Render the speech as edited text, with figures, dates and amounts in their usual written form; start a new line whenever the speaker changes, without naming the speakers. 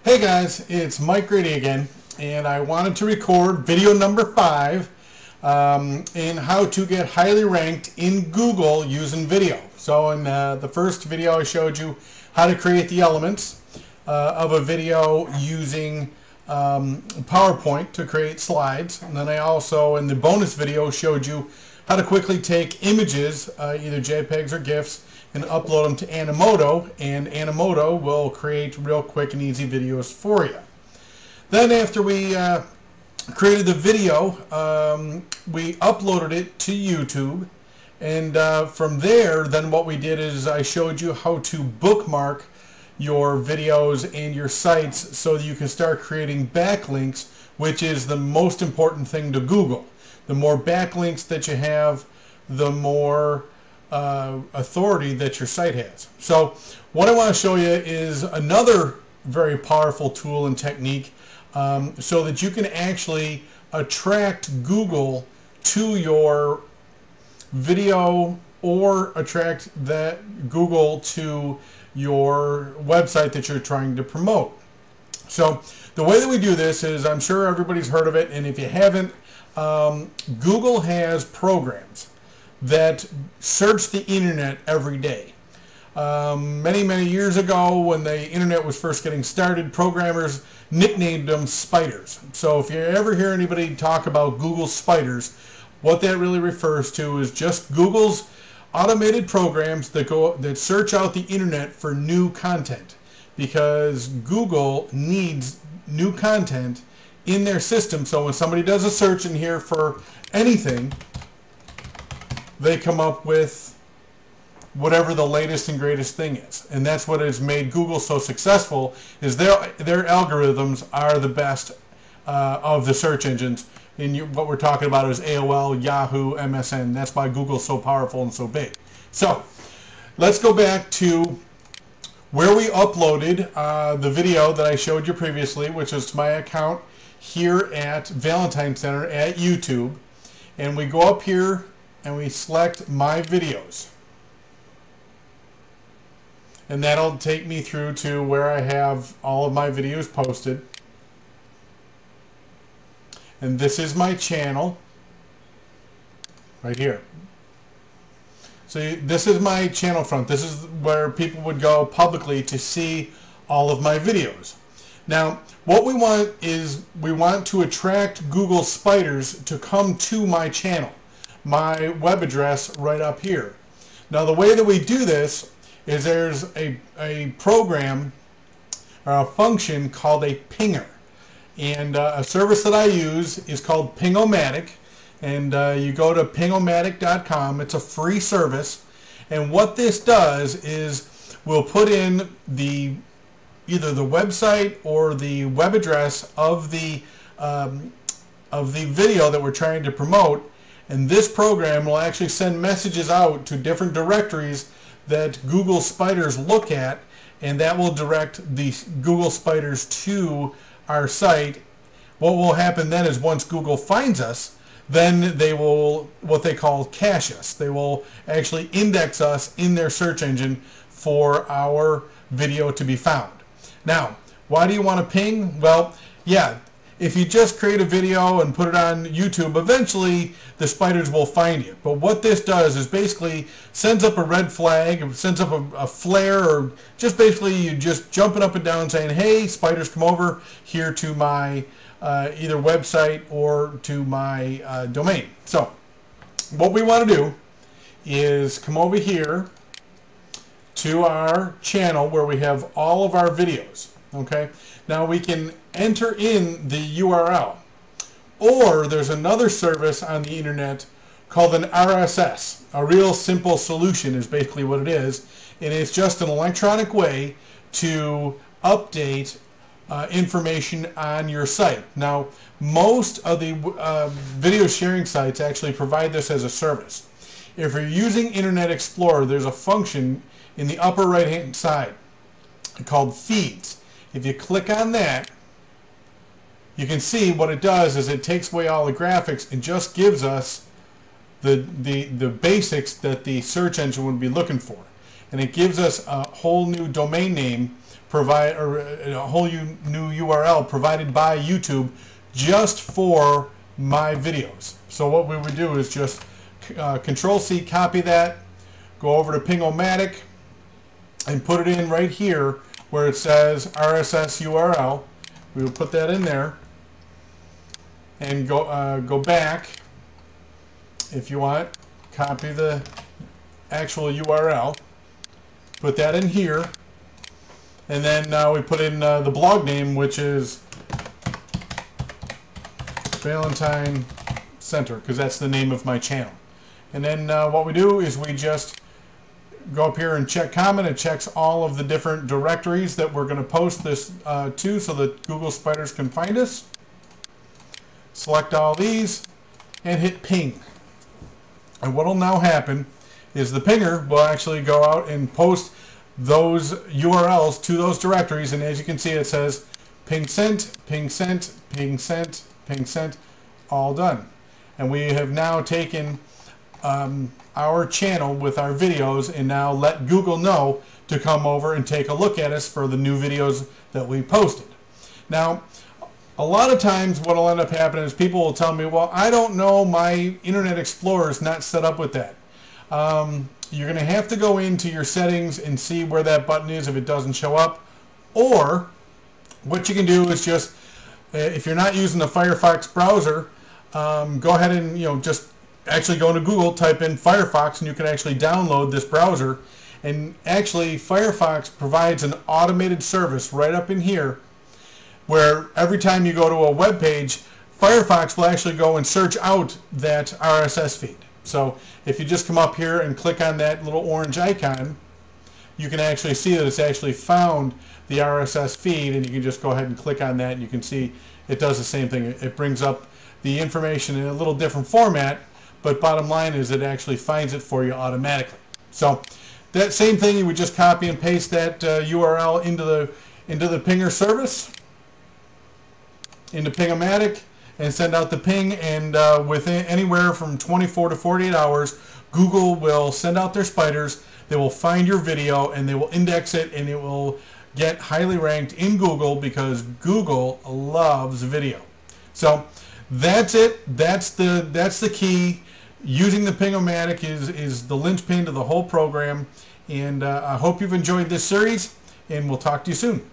Hey guys, it's Mike Grady again, and I wanted to record video number 5 in how to get highly ranked in Google using video. So in the first video I showed you how to create the elements of a video using PowerPoint to create slides, and then I also in the bonus video showed you how to quickly take images, either JPEGs or GIFs, and upload them to Animoto, and Animoto will create real quick and easy videos for you. Then after we created the video, we uploaded it to YouTube, and from there then what we did is I showed you how to bookmark your videos and your sites so that you can start creating backlinks, which is the most important thing to Google. The more backlinks that you have, the more authority that your site has. So what I want to show you is another very powerful tool and technique so that you can actually attract Google to your video or attract that Google to your website that you're trying to promote. So the way that we do this is, I'm sure everybody's heard of it, and if you haven't, Google has programs that search the internet every day. Many years ago, when the internet was first getting started, programmers nicknamed them spiders. So if you ever hear anybody talk about Google spiders, what that really refers to is just Google's automated programs that search out the internet for new content, because Google needs new content in their system. So when somebody does a search in here for anything, they come up with whatever the latest and greatest thing is. And that's what has made Google so successful, is their algorithms are the best of the search engines. And what we're talking about is AOL, Yahoo, MSN. That's why Google's so powerful and so big. So let's go back to where we uploaded the video that I showed you previously, which is to my account here at Valentine Center at YouTube. And we go up here and we select my videos, and that'll take me through to where I have all of my videos posted. And this is my channel right here. So this is my channel front. This is where people would go publicly to see all of my videos. Now what we want is we want to attract Google spiders to come to my channel, my web address right up here. Now the way that we do this is there's a program or a function called a pinger, and a service that I use is called Pingomatic, and you go to pingomatic.com. It's a free service, and what this does is we'll put in either the website or the web address of the video that we're trying to promote. And this program will actually send messages out to different directories that Google spiders look at, and that will direct the Google spiders to our site. What will happen then is once Google finds us, then they will, what they call, cache us. They will actually index us in their search engine for our video to be found. Now, why do you want to ping? Well, yeah, if you just create a video and put it on YouTube, eventually the spiders will find you. But what this does is basically sends up a red flag, sends up a flare, or just basically you just jumping up and down saying, hey, spiders, come over here to my either website or to my domain. So what we want to do is come over here to our channel where we have all of our videos. Okay, now we can enter in the URL, or there's another service on the internet called an RSS. A real simple solution is basically what it is, and it's just an electronic way to update information on your site. Now most of the video sharing sites actually provide this as a service. If you're using Internet Explorer, there's a function in the upper right hand side called Feeds. If you click on that, you can see what it does is it takes away all the graphics and just gives us the basics that the search engine would be looking for. And it gives us a whole new domain name provide, or a whole new URL provided by YouTube just for my videos. So what we would do is just Control C, copy that, go over to Ping-O-Matic, and put it in right here where it says RSS URL. We will put that in there, and go back if you want. Copy the actual URL, put that in here, and then we put in the blog name, which is Valentine Center, because that's the name of my channel. And then what we do is we just go up here and check comment. It checks all of the different directories that we're going to post this to, so that Google spiders can find us. Select all these and hit ping. And what will now happen is the pinger will actually go out and post those URLs to those directories, and as you can see it says ping sent, ping sent, ping sent, ping sent, all done. And we have now taken our channel with our videos and now let Google know to come over and take a look at us for the new videos that we posted. Now, a lot of times what will end up happening is people will tell me, well, I don't know, my Internet Explorer is not set up with that. You're going to have to go into your settings and see where that button is if it doesn't show up. Or what you can do is just, if you're not using the Firefox browser, go ahead and just actually go to Google, type in Firefox, and you can actually download this browser. And actually Firefox provides an automated service right up in here where every time you go to a web page, Firefox will actually go and search out that RSS feed. So if you just come up here and click on that little orange icon, you can actually see that it's actually found the RSS feed, and you can just go ahead and click on that, and you can see it does the same thing. It brings up the information in a little different format, but bottom line is it actually finds it for you automatically. So that same thing, you would just copy and paste that URL into the pinger service, into Ping-O-Matic, and send out the ping, and within anywhere from 24 to 48 hours, Google will send out their spiders. They will find your video and they will index it, and it will get highly ranked in Google because Google loves video. So that's it. That's the key. Using the Ping-O-Matic is the linchpin to the whole program, and I hope you've enjoyed this series, and we'll talk to you soon.